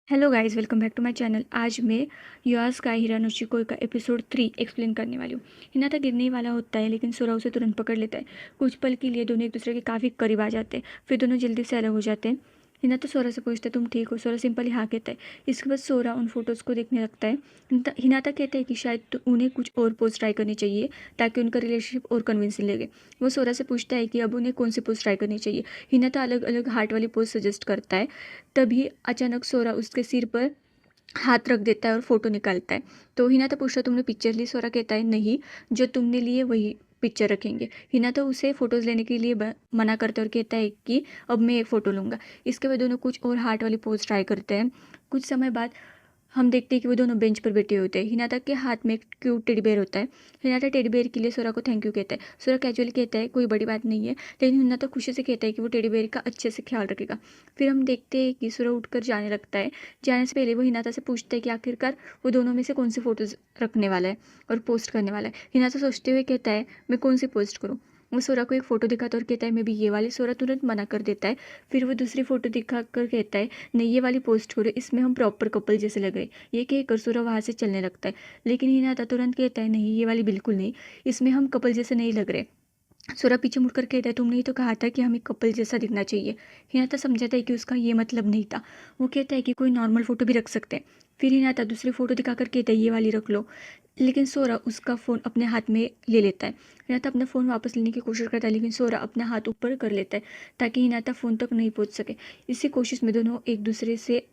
Hello guys, welcome back to my channel. आज मैं युआस का हिरानोशी का एपिसोड 3 एक्सप्लेन करने वाली हूँ। हिनाता गिरने ही वाला होता है, लेकिन सोरा उसे तुरंत पकड़ लेता है। कुछ पल के लिए दोनों एक दूसरे के काफ़ी करीब आ जाते हैं, फिर दोनों जल्दी से अलग हो जाते हैं। हिनाता सोरा से पूछता है, तुम ठीक हो? सोरा सिंपली हाँ कहता है। इसके बाद सोरा उन फोटोज़ को देखने लगता है। हिनाता कहता है कि शायद उन्हें कुछ और पोस्ट ट्राई करनी चाहिए ताकि उनका रिलेशनशिप और कन्विंसिंग लगे। वो सोरा से पूछता है कि अब उन्हें कौन सी पोस्ट ट्राई करनी चाहिए। हिनाता अलग अलग हार्ट वाली पोस्ट सजेस्ट करता है। तभी अचानक सोरा उसके सिर पर हाथ रख देता है और फोटो निकालता है। तो हिना तो पूछता, तुमने पिक्चर ली? सोरा कहता है, नहीं, जो तुमने लिए वही पिक्चर रखेंगे। हिना तो उसे फोटोज लेने के लिए मना करता है और कहता है कि अब मैं एक फ़ोटो लूँगा। इसके बाद दोनों कुछ और हार्ट वाली पोज ट्राई करते हैं। कुछ समय बाद हम देखते हैं कि वो दोनों बेंच पर बैठे होते हैं। हिनाता के हाथ में एक क्यूट टेडी बेयर होता है। हिनाता टेडी बेयर के लिए सोरा को थैंक यू कहता है। सोरा कैजुअली कहता है कोई बड़ी बात नहीं है, लेकिन हिनाता खुशी से कहता है कि वो टेडी बेयर का अच्छे से ख्याल रखेगा। फिर हम देखते हैं कि सोरा उठकर जाने लगता है। जाने से पहले वो हिनाता से पूछता है कि आखिरकार वो दोनों में से कौन सी फोटोज रखने वाला है और पोस्ट करने वाला है। हिनाता सोचते हुए कहता है, मैं कौन सी पोस्ट करूँ? वो सोरा को एक फ़ोटो दिखाता और कहता है, मैं भी ये वाली। सोरा तुरंत मना कर देता है। फिर वो दूसरी फ़ोटो दिखा कर कहता है, नहीं, ये वाली पोस्ट करो, इसमें हम प्रॉपर कपल जैसे लग रहे। ये कहकर सोरा वहाँ से चलने लगता है, लेकिन हिनाता तुरंत कहता है, नहीं, ये वाली बिल्कुल नहीं, इसमें हम कपल जैसे नहीं लग रहे। सोरा पीछे मुड़कर कहता है, तुमने ही तो कहा था कि हमें कपल जैसा दिखना चाहिए। हिनाता समझाता है कि उसका ये मतलब नहीं था। वो कहता है कि कोई नॉर्मल फ़ोटो भी रख सकते हैं। फिर हिनाता दूसरी फ़ोटो दिखाकर कहता है, ये वाली रख लो, लेकिन सोरा उसका फ़ोन अपने हाथ में ले लेता है। हिनाता अपना फ़ोन वापस लेने की कोशिश करता है, लेकिन सोरा अपना हाथ ऊपर कर लेता है ताकि हिनाता फ़ोन तक नहीं पहुँच सके। इसी कोशिश में दोनों एक दूसरे से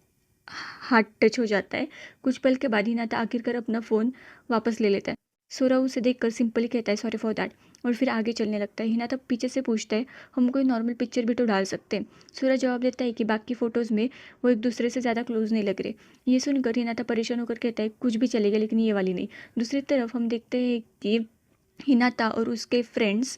हाथ टच हो जाता है। कुछ पल के बाद हिनाता आखिरकार अपना फ़ोन वापस ले लेता है। सोरा उसे देखकर सिंपली कहता है, सॉरी फॉर दैट, और फिर आगे चलने लगता है। हिनाता पीछे से पूछता है, हम कोई नॉर्मल पिक्चर भी तो डाल सकते हैं। सोरा जवाब देता है कि बाकी फ़ोटोज़ में वो एक दूसरे से ज़्यादा क्लोज नहीं लग रहे। ये सुनकर हिनाता परेशान होकर कहता है, कुछ भी चलेगा, लेकिन ये वाली नहीं। दूसरी तरफ हम देखते हैं कि हिनाता और उसके फ्रेंड्स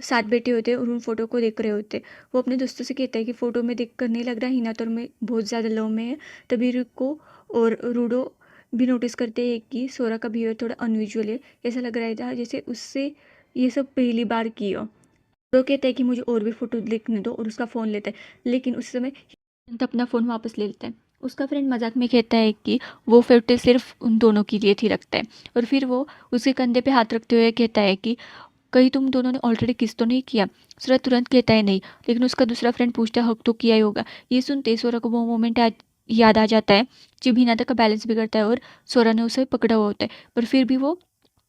साथ बैठे होते हैं और उन फोटो को देख रहे होते। वो अपने दोस्तों से कहता है कि फ़ोटो में देखकर नहीं लग रहा हिनाता और मैं बहुत ज़्यादा लव में है। तभी रिको और रूडो भी नोटिस करते हैं कि सोरा का बिहेवियर थोड़ा अनयूजुअल है। ऐसा लग रहा था जैसे उससे ये सब पहली बार किया। वो कहता है कि मुझे और भी फ़ोटो देखने दो और उसका फ़ोन लेता है, लेकिन उस समय हिनाता अपना फ़ोन वापस ले लेता है। उसका फ्रेंड मजाक में कहता है कि वो फ़ोटो सिर्फ उन दोनों के लिए थी रखता है, और फिर वो उसके कंधे पे हाथ रखते हुए कहता है कि कहीं तुम दोनों ने ऑलरेडी किस तो नहीं किया? सोरा तुरंत कहता है नहीं, लेकिन उसका दूसरा फ्रेंड पूछता है, हक तो किया ही होगा। ये सुनते सोरा को वो मोमेंट याद आ जाता है जब हिनाता का बैलेंस बिगड़ता है और सोरा ने उसे पकड़ा हुआ होता है, पर फिर भी वो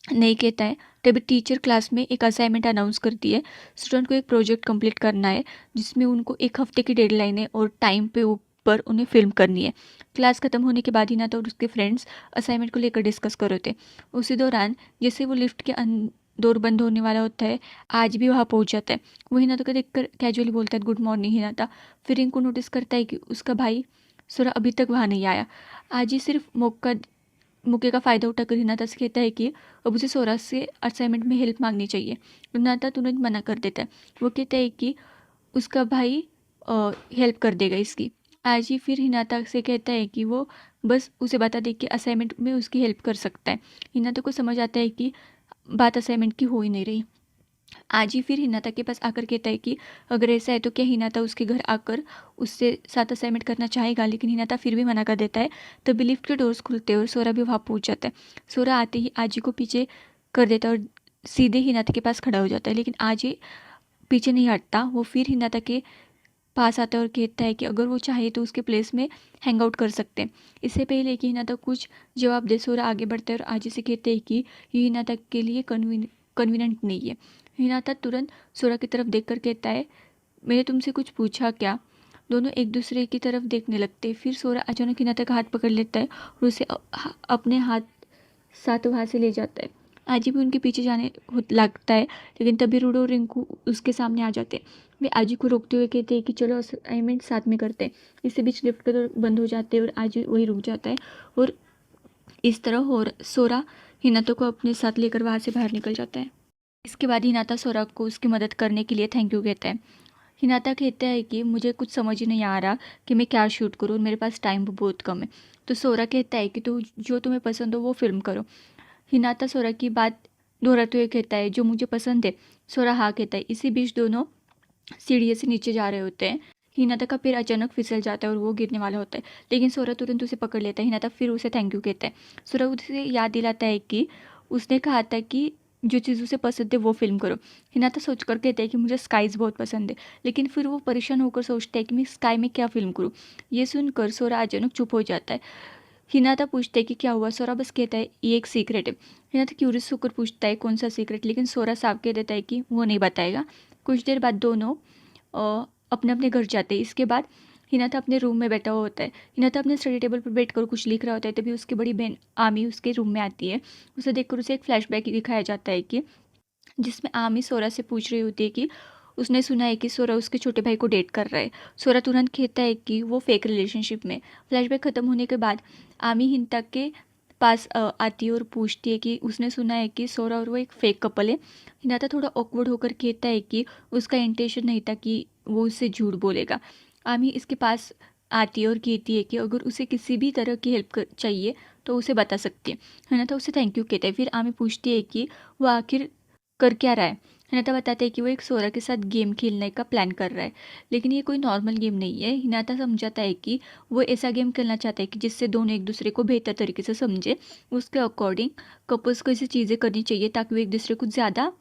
नहीं कहता है। तभी टीचर क्लास में एक असाइनमेंट अनाउंस करती है। स्टूडेंट को एक प्रोजेक्ट कंप्लीट करना है जिसमें उनको एक हफ्ते की डेडलाइन है और टाइम पे ऊपर उन्हें फिल्म करनी है। क्लास खत्म होने के बाद हिनाता और उसके फ्रेंड्स असाइनमेंट को लेकर डिस्कस कर रहे थे। उसी दौरान जैसे वो लिफ्ट के डोर बंद होने वाला होता है, आज भी वहाँ पहुँच जाता है। वो हिनाता को देखकर कैजुअली बोलता है, गुड मॉर्निंग हिनाता। फिर इनको नोटिस करता है कि उसका भाई सोरा अभी तक वहाँ नहीं आया। आज ही सिर्फ मौके का फ़ायदा उठाकर हिनाता से कहता है कि अब उसे सोरा से असाइनमेंट में हेल्प मांगनी चाहिए। हिनाता तुरंत मना कर देता है। वो कहता है कि उसका भाई हेल्प कर देगा इसकी। आज ही फिर हिनाता से कहता है कि वो बस उसे बता दे कि असाइनमेंट में उसकी हेल्प कर सकता है। हिनाता को समझ आता है कि बात असाइनमेंट की हो ही नहीं रही। आज ही फिर हिनाता के पास आकर कहता है कि अगर ऐसा है तो क्या हिनाता उसके घर आकर उससे साथ असाइनमेंट करना चाहेगा, लेकिन हिनाता फिर भी मना कर देता है। तभी लिफ्ट के डोर्स खुलते हैं और सोरा भी वहाँ पहुँच जाता है। सोरा आते ही आजी को पीछे कर देता है और सीधे हिनाता के पास खड़ा हो जाता है, लेकिन आजी पीछे नहीं हटता। वो फिर हिनाता के पास आता है और कहता है कि अगर वो चाहे तो उसके प्लेस में हैंग आउट कर सकते हैं। इससे पहले कि हिनाता कुछ जवाब दे, सोरा आगे बढ़ता है और आजी से कहते हैं कि ये हिनाता के लिए कन्वीनियंट नहीं है। हिनाता तुरंत सोरा की तरफ देखकर कहता है, मैंने तुमसे कुछ पूछा क्या? दोनों एक दूसरे की तरफ देखने लगते हैं। फिर सोरा अचानक हिनाता का हाथ पकड़ लेता है और उसे अपने हाथ साथ वहाँ से ले जाता है। आजी भी उनके पीछे जाने लगता है, लेकिन तभी रूडो और रिंकू उसके सामने आ जाते हैं। वे आजी को रोकते हुए कहते हैं कि चलो असाइनमेंट साथ में करते हैं। इसी बीच लिफ्ट के डोर बंद हो जाते हैं और आजी वही रुक जाता है, और इस तरह और सोरा हिनाता को अपने साथ लेकर वहाँ से बाहर निकल जाता है। इसके बाद हिनाता सोरा को उसकी मदद करने के लिए थैंक यू कहता है। हिनाता कहता है कि मुझे कुछ समझ ही नहीं आ रहा कि मैं क्या शूट करूँ और मेरे पास टाइम भी बहुत कम है। तो सोरा कहता है कि तू जो तुम्हें पसंद हो वो फिल्म करो। हिनाता सोरा की बात दोहराते हुए कहता है, जो मुझे पसंद है। सोरा हाँ कहता है। इसी बीच दोनों सीढ़ी से नीचे जा रहे होते हैं। हिनाता का पैर अचानक फिसल जाता है और वो गिरने वाला होता है, लेकिन सोरा तुरंत उसे पकड़ लेता है। हिनाता फिर उसे थैंक यू कहता है। सोरा उसे याद दिलाता है कि उसने कहा था कि जो चीज़ उसे पसंद है वो फिल्म करो। हिनाता सोच कर कहता है कि मुझे स्काईज बहुत पसंद है, लेकिन फिर वो परेशान होकर सोचता है कि मैं स्काई में क्या फिल्म करूँ। ये सुनकर सोरा अचानक चुप हो जाता है। हिनाता पूछता है कि क्या हुआ। सोरा बस कहता है ये एक सीक्रेट है। हिनाता क्यूरियस होकर पूछता है कौन सा सीक्रेट, लेकिन सोरा साफ कह देता है कि वो नहीं बताएगा। कुछ देर बाद दोनों अपने अपने घर जाते हैं। इसके बाद हिनाता अपने रूम में बैठा हुआ होता है। हिनाता अपने स्टडी टेबल पर बैठकर कुछ लिख रहा होता है, तभी उसकी बड़ी बहन आमी उसके रूम में आती है। उसे देखकर उसे एक फ्लैशबैक दिखाया जाता है कि जिसमें आमी सोरा से पूछ रही होती है कि उसने सुना है कि सोरा उसके छोटे भाई को डेट कर रहा है। सोरा तुरंत कहता है कि वो फेक रिलेशनशिप में। फ्लैशबैक खत्म होने के बाद आमी हिंता के पास आती है और पूछती है कि उसने सुना है कि सोरा और वो एक फेक कपल है। हिनाता थोड़ा ऑकवर्ड होकर कहता है कि उसका इंटेंशन नहीं था कि वो उससे झूठ बोलेगा। आमी इसके पास आती है और कहती है कि अगर उसे किसी भी तरह की हेल्प चाहिए तो उसे बता सकती है। हिनाता उसे थैंक यू कहता है। फिर आमी पूछती है कि वो आखिर कर क्या रहा है। हिनाता बताते हैं कि वो एक सोरा के साथ गेम खेलने का प्लान कर रहा है, लेकिन ये कोई नॉर्मल गेम नहीं है। हिनाता समझाता है कि वो ऐसा गेम खेलना चाहता है कि जिससे दोनों एक दूसरे को बेहतर तरीके से समझे। उसके अकॉर्डिंग कपल्स को ऐसी चीज़ें करनी चाहिए ताकि वो एक दूसरे को ज़्यादा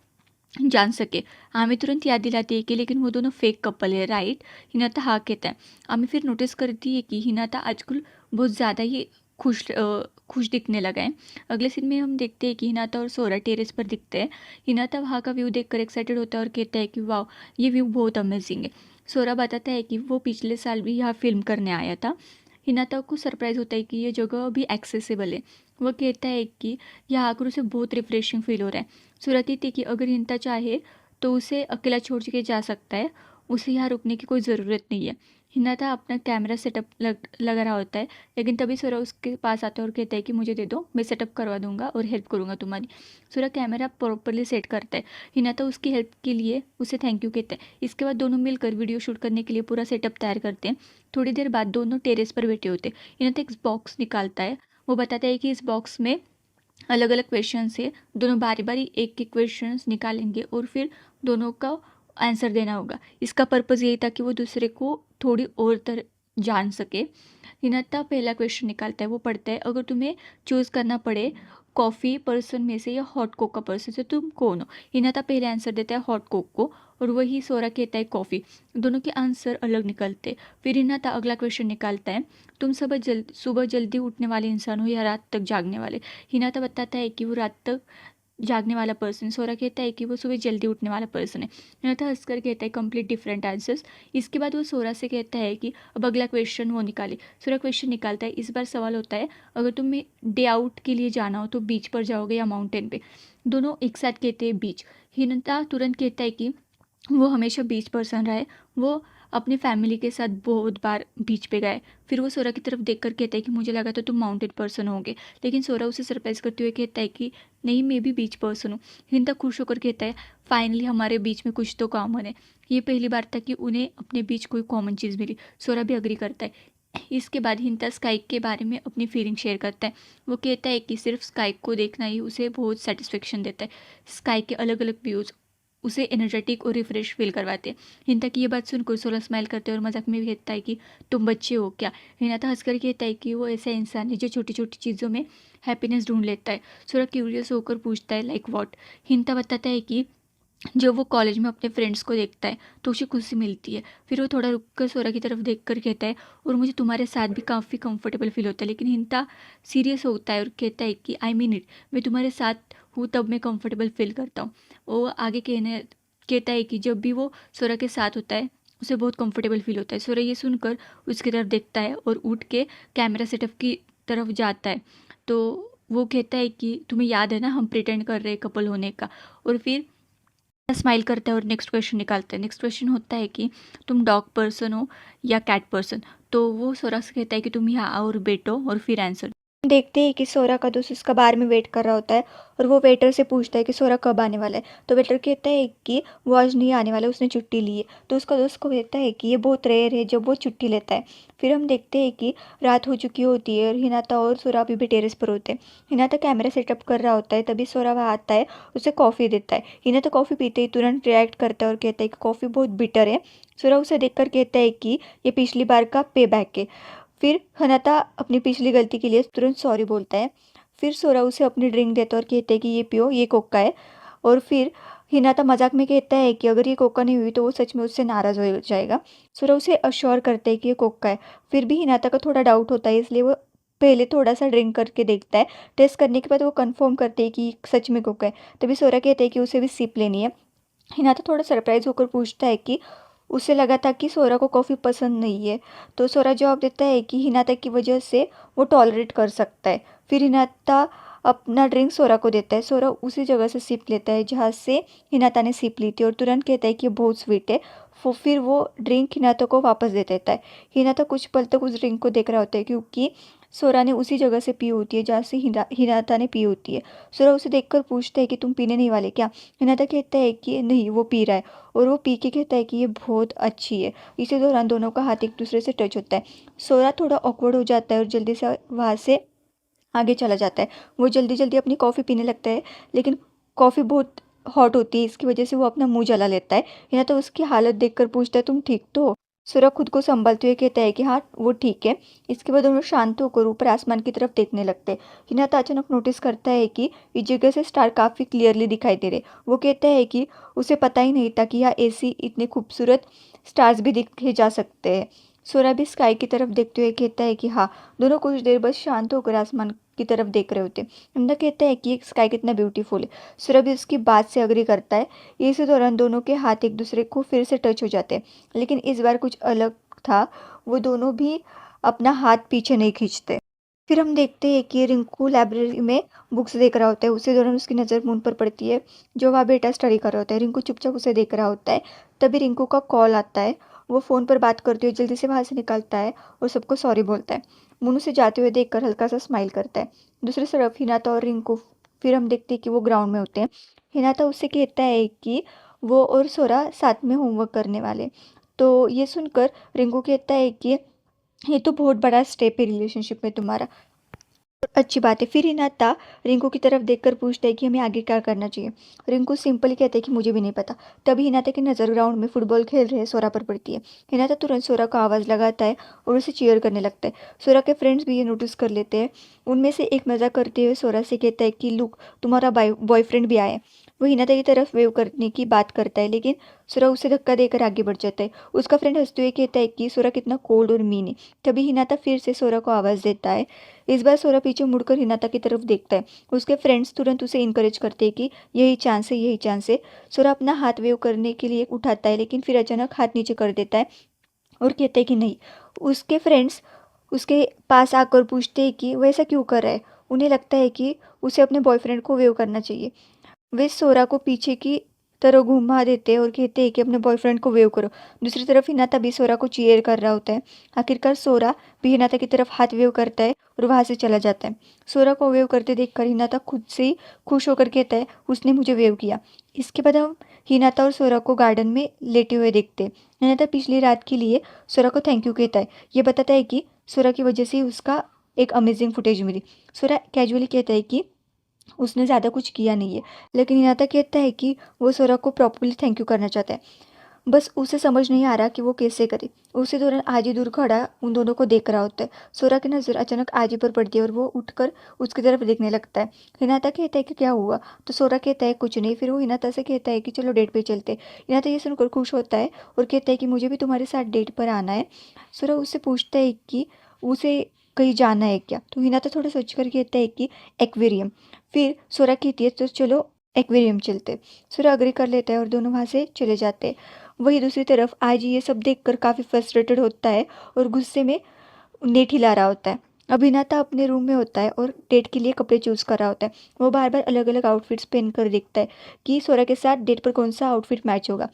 जान सके। आमिर तुरंत याद दिलाती है कि लेकिन वो दोनों फेक कपल है, राइट। हिनाता हाँ कहता है। आमिर फिर नोटिस करती है कि हिनाता आजकल बहुत ज़्यादा ही खुश दिखने लगा है। अगले सीन में हम देखते हैं कि हिनाता और सोरा टेरेस पर दिखते हैं। हिनाता वहाँ का व्यू देखकर एक्साइटेड होता है और कहता है कि वाह, ये व्यू बहुत अमेजिंग है। सोरा बताता है कि वो पिछले साल भी यहाँ फिल्म करने आया था। हिनाता को सरप्राइज होता है कि ये जगह अभी एक्सेसिबल है। वह कहता है कि यहाँ आकर उसे बहुत रिफ्रेशिंग फील हो रहा है। सूरत ये थी कि अगर हिंता चाहे तो उसे अकेला छोड़ के जा सकता है, उसे यहाँ रुकने की कोई ज़रूरत नहीं है। हिनाता अपना कैमरा सेटअप लगा रहा होता है, लेकिन तभी सूरा उसके पास आता है और कहता है कि मुझे दे दो, मैं सेटअप करवा दूंगा और हेल्प करूंगा तुम्हारी। सूरा कैमरा प्रॉपरली सेट करता है। हिनाता उसकी हेल्प के लिए उसे थैंक यू कहता है। इसके बाद दोनों मिलकर वीडियो शूट करने के लिए पूरा सेटअप तैयार करते हैं। थोड़ी देर बाद दोनों टेरेस पर बैठे होते हैं। हिनाता एक बॉक्स निकालता है। वो बताता है कि इस बॉक्स में अलग अलग क्वेश्चन से दोनों बारी बारी एक एक क्वेश्चंस निकालेंगे और फिर दोनों का आंसर देना होगा। इसका पर्पज़ यही था कि वो दूसरे को थोड़ी और तरह जान सके। हिनाता पहला क्वेश्चन निकालता है। वो पढ़ता है, अगर तुम्हें चूज़ करना पड़े कॉफ़ी पर्सन में से या हॉट कोक का पर्सन से, तुम कौन हो। हिनाता पहले आंसर देता है हॉट कोक को और वही सोरा कहता है कॉफ़ी। दोनों के आंसर अलग निकलते। फिर हिनाता अगला क्वेश्चन निकालता है, तुम सुबह जल्दी उठने वाले इंसान हो या रात तक जागने वाले। हिनाता बताता है कि वो रात तक जागने वाला पर्सन। सोरा कहता है कि वो सुबह जल्दी उठने वाला पर्सन है। हिनाता हंसकर कहता है कंप्लीट डिफरेंट आंसर्स। इसके बाद वो सोरा से कहता है कि अब अगला क्वेश्चन वो निकाले। सोरा क्वेश्चन निकालता है। इस बार सवाल होता है, अगर तुम्हें डे आउट के लिए जाना हो तो बीच पर जाओगे या माउंटेन पे। दोनों एक साथ कहते हैं बीच। हिनाता तुरंत कहता है कि वो हमेशा बीच पर्सन रहा है। वो अपनी फैमिली के साथ बहुत बार बीच पे गए। फिर वो सोरा की तरफ देखकर कहता है कि मुझे लगा तो तुम माउंटेन पर्सन होगे, लेकिन सोरा उसे सरप्राइज करते हुए कहता है कि नहीं, मैं भी बीच पर्सन हूँ। हिंदा खुश होकर कहता है फाइनली हमारे बीच में कुछ तो कॉमन है। ये पहली बार था कि उन्हें अपने बीच कोई कॉमन चीज़ मिली। सोरा भी अग्री करता है। इसके बाद हिंता स्काई के बारे में अपनी फीलिंग शेयर करता है। वो कहता है कि सिर्फ स्काई को देखना ही उसे बहुत सेटिस्फेक्शन देता है। स्काई के अलग अलग व्यूज़ उसे एनर्जेटिक और रिफ्रेश फील करवाते हैं। हिना की ये बात सुनकर सोरा स्माइल करते हैं और मजाक में भी कहता है कि तुम बच्चे हो क्या। हिना हंसकर कहता है कि वो ऐसा इंसान है जो छोटी छोटी चीज़ों में हैप्पीनेस ढूंढ लेता है। सोरा क्यूरियस होकर पूछता है लाइक वॉट। हिंता बताता है कि जब वो कॉलेज में अपने फ्रेंड्स को देखता है तो उसे खुशी मिलती है। फिर वो थोड़ा रुक कर सोरा की तरफ देख कर कहता है और मुझे तुम्हारे साथ भी काफ़ी कंफर्टेबल फील होता है। लेकिन हिंता सीरियस होता है और कहता है कि आई मीन इट, मैं तुम्हारे साथ हूँ तब मैं कंफर्टेबल फील करता हूँ। वो आगे कहता है कि जब भी वो सोरा के साथ होता है उसे बहुत कंफर्टेबल फील होता है। सोरा ये सुनकर उसकी तरफ देखता है और उठ के कैमरा सेटअप की तरफ जाता है। तो वो कहता है कि तुम्हें याद है ना हम प्रिटेंड कर रहे हैं कपल होने का। और फिर स्माइल करता है और नेक्स्ट क्वेश्चन निकालता है। नेक्स्ट क्वेश्चन होता है कि तुम डॉग पर्सन हो या कैट पर्सन। तो वो सोरा से कहता है कि तुम यहाँ आओ और बैठो और फिर आंसर। देखते हैं कि सोरा का दोस्त उसका बार में वेट कर रहा होता है और वो वेटर से पूछता है कि सोरा कब आने वाला है। तो वेटर कहता है कि वो आज नहीं आने वाला, उसने छुट्टी ली है। तो उसका दोस्त को कहता है कि ये बहुत रेयर है जब वो छुट्टी लेता है। फिर हम देखते हैं कि रात हो चुकी होती है और हिनाता और सोरा अभी भी टेरेस पर होते हैं। हिनाता कैमरा सेटअप कर रहा होता है, तभी सोरा वहाँ आता है, उसे कॉफ़ी देता है। हिनाता कॉफ़ी पीते ही तुरंत रिएक्ट करता है और कहता है कि कॉफ़ी बहुत बिटर है। सोरा उसे देखकर कहता है कि ये पिछली बार का पे बैक है। फिर हनाता अपनी पिछली गलती के लिए तुरंत सॉरी बोलता है। फिर सोरा उसे अपनी ड्रिंक देता है और कहते हैं कि ये पियो, ये कोका है। और फिर हिनाता मजाक में कहता है कि अगर ये कोका नहीं हुई तो वो सच में उससे नाराज़ हो जाएगा। सोरा उसे अश्योर करता है कि ये कोका है। फिर भी हिनाता का थोड़ा डाउट होता है, इसलिए वो पहले थोड़ा सा ड्रिंक करके देखता है। टेस्ट करने के बाद वो कंफर्म करते हैं कि सच में कोका है। तभी सोरा कहते हैं कि उसे भी सिप लेनी है। हिनाता थोड़ा सरप्राइज होकर पूछता है कि उसे लगा था कि सोरा को कॉफ़ी पसंद नहीं है। तो सोरा जवाब देता है कि हिनाता की वजह से वो टॉलरेट कर सकता है। फिर हिनाता अपना ड्रिंक सोरा को देता है। सोरा उसी जगह से सिप लेता है जहाँ से हिनाता ने सिप ली थी और तुरंत कहता है कि ये बहुत स्वीट है। फिर वो ड्रिंक हिनाता को वापस दे देता है। हिनाता कुछ पल तक उस ड्रिंक को देख रहा होता है क्योंकि सोरा ने उसी जगह से पी होती है जहाँ से हिनाता ने पी होती है। सोरा उसे देखकर पूछता है कि तुम पीने नहीं वाले क्या? हिनाता कहता है कि नहीं, वो पी रहा है। और वो पी के कहता है कि ये बहुत अच्छी है। इसी दौरान दोनों का हाथ एक दूसरे से टच होता है। सोरा थोड़ा ऑकवर्ड हो जाता है और जल्दी से वहाँ से आगे चला जाता है। वो जल्दी जल्दी अपनी कॉफ़ी पीने लगता है, लेकिन कॉफ़ी बहुत हॉट होती है, इसकी वजह से वो अपना मुंह जला लेता है। या तो उसकी हालत देखकर पूछता है तुम ठीक तो हो? सूरज खुद को संभलते हुए कहता है कि हाँ वो ठीक है। इसके बाद दोनों शांत होकर ऊपर आसमान की तरफ देखने लगते हैं। हिनाता अचानक नोटिस करता है कि इस जगह से स्टार काफ़ी क्लियरली दिखाई दे रहे। वो कहता है कि उसे पता ही नहीं था कि यहाँ ऐसी इतने खूबसूरत स्टार्स भी दिखे जा सकते हैं। सूरज भी स्काई की तरफ देखते हुए कहता है कि हाँ। दोनों कुछ देर बस शांत होकर आसमान की तरफ देख रहे होते हैं। हिमदा कहता है कि ये स्काई कितना ब्यूटीफुल है। सूरज भी उसकी बात से अग्री करता है। इसी दौरान दोनों के हाथ एक दूसरे को फिर से टच हो जाते हैं, लेकिन इस बार कुछ अलग था। वो दोनों भी अपना हाथ पीछे नहीं खींचते। फिर हम देखते हैं कि रिंकू लाइब्रेरी में बुक्स देख रहा होता है। उसी दौरान उसकी नज़र मून पर पड़ती है जो वहाँ बेटा स्टडी कर रहा होता है। रिंकू चुपचाप उसे देख रहा होता है। तभी रिंकू का कॉल आता है। वो फ़ोन पर बात करते हुए जल्दी से वहाँ से निकलता है और सबको सॉरी बोलता है। मुन उसे जाते हुए देखकर हल्का सा स्माइल करता है। दूसरी तरफ हिनाता और रिंकू, फिर हम देखते हैं कि वो ग्राउंड में होते हैं। हिनाता उससे कहता है कि वो और सोरा साथ में होमवर्क करने वाले। तो ये सुनकर रिंकू कहता है कि ये तो बहुत बड़ा स्टेप है रिलेशनशिप में तुम्हारा। अच्छी बात है। फिर हिनाता रिंकू की तरफ देखकर पूछता है कि हमें आगे क्या करना चाहिए। रिंकू सिंपल कहते हैं कि मुझे भी नहीं पता। तभी हिनाता की नज़र ग्राउंड में फुटबॉल खेल रहे सोरा पर पड़ती है। हिनाता तुरंत सोरा को आवाज़ लगाता है और उसे चीयर करने लगता है। सोरा के फ्रेंड्स भी ये नोटिस कर लेते हैं। उनमें से एक मजाक करते हुए सोरा से कहता है कि लुक, तुम्हारा बॉयफ्रेंड भी आया है। वो हिनाता की तरफ वेव करने की बात करता है, लेकिन सोरा उसे धक्का देकर आगे बढ़ जाता है। उसका फ्रेंड हंसते हुए कहता है कि सोरा कितना कोल्ड और मीन है। तभी हिनाता फिर से सोरा को आवाज़ देता है। इस बार सोरा पीछे मुड़कर हिनाता की तरफ देखता है। उसके फ्रेंड्स तुरंत उसे इनकरेज करते हैं कि यही चांस है, यही चांस है। सोरा अपना हाथ वेव करने के लिए उठाता है, लेकिन फिर अचानक हाथ नीचे कर देता है और कहता है कि नहीं। उसके फ्रेंड्स उसके पास आकर पूछते हैं कि वैसा क्यों कर रहा है। उन्हें लगता है कि उसे अपने बॉयफ्रेंड को वेव करना चाहिए। वे सोरा को पीछे की तरह घुमा देते हैं और कहते हैं कि अपने बॉयफ्रेंड को वेव करो। दूसरी तरफ हिनाता भी सोरा को चीयर कर रहा होता है। आखिरकार सोरा भी हिनाता की तरफ हाथ वेव करता है और वहाँ से चला जाता है। सोरा को वेव करते देखकर हिनाता खुद से ही खुश होकर कहता है उसने मुझे वेव किया। इसके बाद हम हिनाता और सोरा को गार्डन में लेटे हुए देखते हैं। हिनाता पिछली रात के लिए सोरा को थैंक यू कहता है। ये बताता है कि सोरा की वजह से उसका एक अमेजिंग फुटेज मिली। सोरा कैजुअली कहता है कि उसने ज़्यादा कुछ किया नहीं है, लेकिन हिनाता कहता है कि वो सोरा को प्रॉपरली थैंक यू करना चाहता है, बस उसे समझ नहीं आ रहा कि वो कैसे करे। उसी दौरान आजी दूर खड़ा उन दोनों को देख रहा होता है। सोरा की नज़र अचानक आजी पर पड़ती है और वो उठकर उसकी तरफ देखने लगता है। हिनाता कहता है कि क्या हुआ? तो सोरा कहता है कुछ नहीं। फिर वो हिनाता से कहता है कि चलो डेट पे चलते हैं। हिनाता ये सुनकर खुश होता है और कहता है कि मुझे भी तुम्हारे साथ डेट पर आना है। सोरा उससे पूछता है कि उसे कहीं जाना है क्या? तो हिनाता थोड़ा सोच कर कहता है कि एक्वेरियम। फिर सोरा कहती है तो चलो एक्वेरियम चलते। सोरा अग्री कर लेता है और दोनों वहाँ से चले जाते हैं। वहीं दूसरी तरफ आजी ये सब देखकर काफ़ी फ्रस्ट्रेटेड होता है और गुस्से में नेट हिला रहा होता है। अभिनेता अपने रूम में होता है और डेट के लिए कपड़े चूज़ कर रहा होता है। वो बार बार अलग अलग आउटफिट्स पहन कर देखता है कि सोरा के साथ डेट पर कौन सा आउटफिट मैच होगा।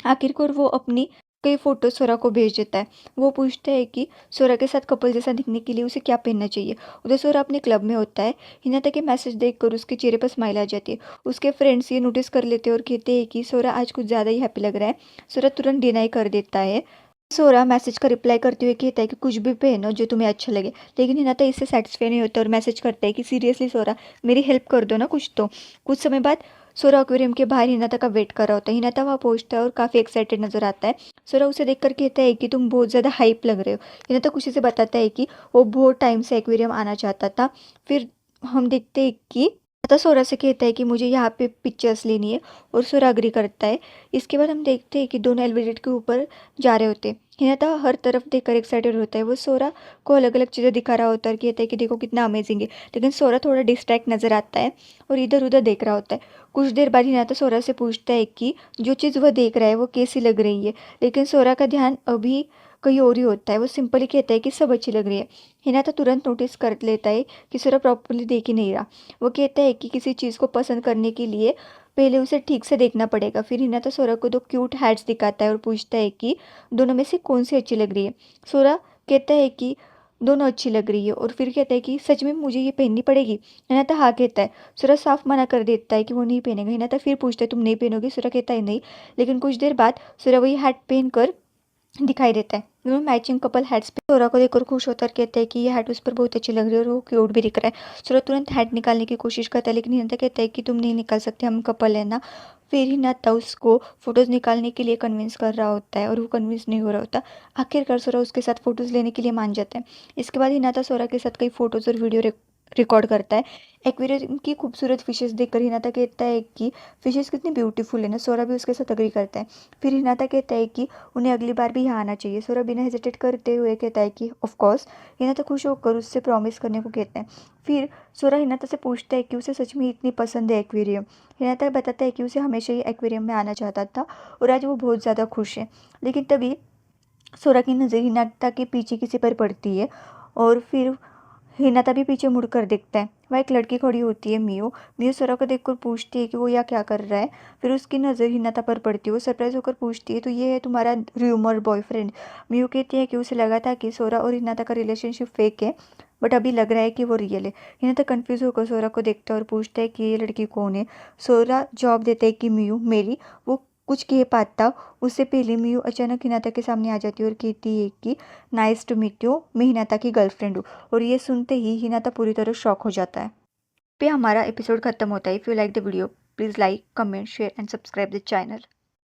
आखिरकार वो अपनी कई फ़ोटो सोरा को भेज देता है। वो पूछता है कि सोरा के साथ कपल जैसा दिखने के लिए उसे क्या पहनना चाहिए। उधर सोरा अपने क्लब में होता है। हिनाता के मैसेज देखकर उसके चेहरे पर स्माइल आ जाती है। उसके फ्रेंड्स ये नोटिस कर लेते हैं और कहते हैं कि सोरा आज कुछ ज़्यादा ही हैप्पी लग रहा है। सोरा तुरंत डिनाई कर देता है। सोरा मैसेज का रिप्लाई करते हुए कहता है कि कुछ भी पहनो जो तुम्हें अच्छा लगे, लेकिन हिनाता इससे सेटिस्फाई नहीं होता और मैसेज करता है कि सीरियसली सोरा, मेरी हेल्प कर दो ना कुछ तो। कुछ समय बाद सोरा एक्वेरियम के बाहर हिनाता का वेट कर रहा होता है। हिनाता वहाँ पहुंचता है और काफ़ी एक्साइटेड नजर आता है। सोरा उसे देखकर कहता है कि तुम बहुत ज़्यादा हाइप लग रहे हो। हिनाता खुशी से बताता है कि वो बहुत टाइम से एक्वेरियम आना चाहता था। फिर हम देखते हैं कि तो सोरा से कहता है कि मुझे यहाँ पे पिक्चर्स लेनी है और सोरा अग्री करता है। इसके बाद हम देखते हैं कि दोनों एलिवेटर के ऊपर जा रहे होते हैं। हिनाता हर तरफ देखकर एक्साइटेड होता है। वो सोरा को अलग अलग चीज़ें दिखा रहा होता है और कहता है कि देखो कितना अमेजिंग है, लेकिन सोरा थोड़ा डिस्ट्रैक्ट नजर आता है और इधर उधर देख रहा होता है। कुछ देर बाद हिनाता सोरा से पूछता है कि जो चीज़ वह देख रहा है वो कैसी लग रही है, लेकिन सोरा का ध्यान अभी कहीं और ही होता है। वो सिंपली कहता है कि सब अच्छी लग रही है। हिनाता तुरंत नोटिस कर लेता है कि सोरा प्रॉपरली देख ही नहीं रहा। वो कहता है कि किसी चीज़ को पसंद करने के लिए पहले उसे ठीक से देखना पड़ेगा। फिर हिनाता सोरा को दो क्यूट हैट्स दिखाता है और पूछता है कि दोनों में से कौन सी अच्छी लग रही है। सोरा कहता है कि दोनों अच्छी लग रही है और फिर कहता है कि सच में मुझे ये पहननी पड़ेगी। हिनाता हाँ कहता है। सोरा साफ मना कर देता है कि वो नहीं पहनेगा। हिनाता फिर पूछता है तुम नहीं पहनोगी। सोरा कहता है नहीं, लेकिन कुछ देर बाद सोरा वही हैट पहनकर दिखाई देता है। दोनों मैचिंग कपल हैट्स पे सोरा को देखकर खुश होता है और कहता है कि ये हैट उस पर बहुत अच्छी लग रही है और वो क्यूट भी दिख रहा है। सोरा तुरंत हैट निकालने की कोशिश करता है, लेकिन हिनाता कहता है कि तुम नहीं निकाल सकते, हम कपल है ना। फिर हिनाता उसको फोटोज निकालने के लिए कन्विंस कर रहा होता है और वो कन्विंस नहीं हो रहा होता। आखिरकार सोरा उसके साथ फोटोज लेने के लिए मान जाता है। इसके बाद हिनाता सोरा के साथ कई फोटोज और वीडियो रिकॉर्ड करता है। एक्वेरियम की खूबसूरत फिशेस देखकर हिनाता कहता है कि फिशेस कितनी ब्यूटीफुल है ना। सोरा भी उसके साथ अग्री करता है। फिर हिनाता कहता है कि उन्हें अगली बार भी यहाँ आना चाहिए। सोरा बिना हेजिटेट करते हुए कहता है कि ऑफ कोर्स। हिनाता खुश होकर उससे प्रॉमिस करने को कहता है। फिर सोरा हिनाता से पूछता है कि उसे सच में इतनी पसंद है एक्वेरियम। हिनाता बताता है कि उसे हमेशा ही एक्वेरियम में आना चाहता था और आज वो बहुत ज़्यादा खुश है। लेकिन तभी सोरा की नज़र हिनाता के पीछे किसी पर पड़ती है और फिर हिनाता भी पीछे मुड़कर देखता है। वह एक लड़की खड़ी होती है, मियो। मियो सोरा को देखकर पूछती है कि वो यहाँ क्या कर रहा है। फिर उसकी नज़र हिनाता पर पड़ती है। वो सरप्राइज होकर पूछती है तो ये है तुम्हारा र्यूमर बॉयफ्रेंड। मियो कहती है कि उसे लगा था कि सोरा और हिनाता का रिलेशनशिप फेक है, बट अभी लग रहा है कि वो रियल है। हिनाता कंफ्यूज होकर सोरा को देखता है और पूछता है कि ये लड़की कौन है। सोरा जवाब देता है कि मियो मेरी। वो कुछ कह पाता उससे पहले मियो अचानक हिनाता के सामने आ जाती है और कहती है कि नाइस टू मीट यू, मैं हिनाता की गर्लफ्रेंड हूँ। और ये सुनते ही हिनाता पूरी तरह शॉक हो जाता है। पे हमारा एपिसोड खत्म होता है। If you like the video please like, comment, share and subscribe the channel.